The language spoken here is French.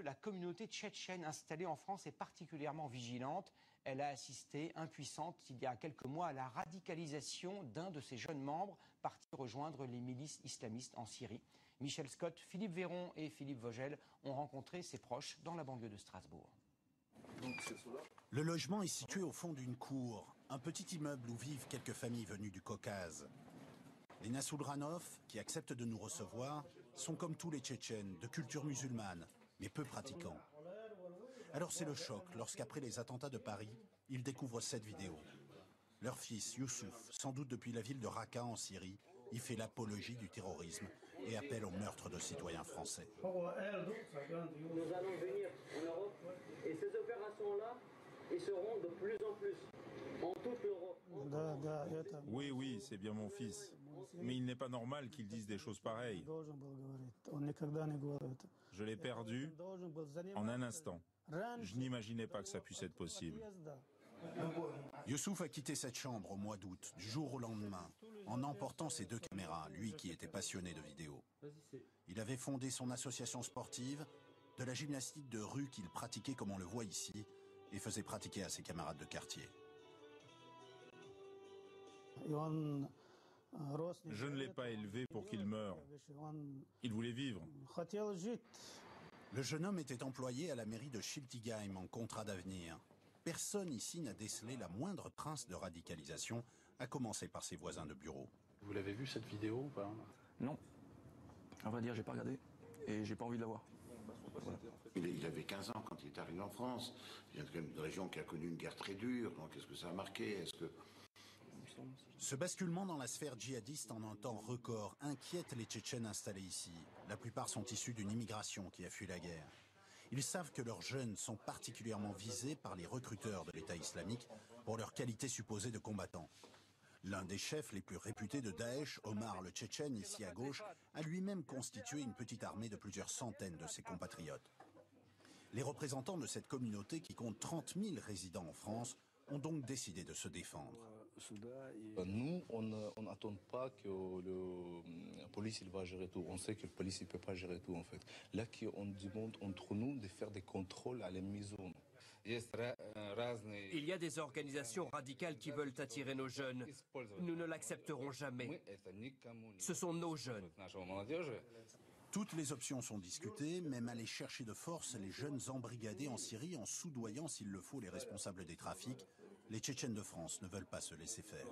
la communauté tchétchène installée en France est particulièrement vigilante. Elle a assisté, impuissante, il y a quelques mois, à la radicalisation d'un de ses jeunes membres partis rejoindre les milices islamistes en Syrie. Michel Scott, Philippe Véron et Philippe Vogel ont rencontré ses proches dans la banlieue de Strasbourg. Le logement est situé au fond d'une cour, un petit immeuble où vivent quelques familles venues du Caucase. Les Nassoudranov, qui acceptent de nous recevoir, sont comme tous les Tchétchènes, de culture musulmane, mais peu pratiquants. Alors c'est le choc lorsqu'après les attentats de Paris, ils découvrent cette vidéo. Leur fils, Youssouf, sans doute depuis la ville de Raqqa en Syrie, y fait l'apologie du terrorisme et appelle au meurtre de citoyens français. Nous allons venir en Europe et ces opérations-là, ils seront de plus en plus en toute l'Europe. Oui, c'est bien mon fils. Mais il n'est pas normal qu'il dise des choses pareilles. Je l'ai perdu en un instant. Je n'imaginais pas que ça puisse être possible. Youssouf a quitté cette chambre au mois d'août, du jour au lendemain, en emportant ses 2 caméras, lui qui était passionné de vidéo. Il avait fondé son association sportive, de la gymnastique de rue qu'il pratiquait comme on le voit ici, et faisait pratiquer à ses camarades de quartier. Je ne l'ai pas élevé pour qu'il meure. Il voulait vivre. Le jeune homme était employé à la mairie de Schiltigheim en contrat d'avenir. Personne ici n'a décelé la moindre trace de radicalisation, à commencer par ses voisins de bureau. Vous l'avez vu cette vidéo ou pas? Non. À vrai dire, j'ai pas regardé et j'ai pas envie de la voir. Voilà. Il avait 15 ans quand il est arrivé en France. Il vient quand même d'une région qui a connu une guerre très dure. Donc est-ce que ça a marqué? Ce basculement dans la sphère djihadiste en un temps record inquiète les Tchétchènes installés ici. La plupart sont issus d'une immigration qui a fui la guerre. Ils savent que leurs jeunes sont particulièrement visés par les recruteurs de l'État islamique pour leur qualité supposée de combattants. L'un des chefs les plus réputés de Daesh, Omar le Tchétchène, ici à gauche, a lui-même constitué une petite armée de plusieurs centaines de ses compatriotes. Les représentants de cette communauté, qui compte 30 000 résidents en France, ont donc décidé de se défendre. Nous, on n'attend pas que la police va gérer tout. On sait que la police ne peut pas gérer tout en fait. Là, on demande entre nous de faire des contrôles à la maison. Il y a des organisations radicales qui veulent attirer nos jeunes. Nous ne l'accepterons jamais. Ce sont nos jeunes. Toutes les options sont discutées, même aller chercher de force les jeunes embrigadés en Syrie en soudoyant s'il le faut les responsables des trafics. Les Tchétchènes de France ne veulent pas se laisser faire.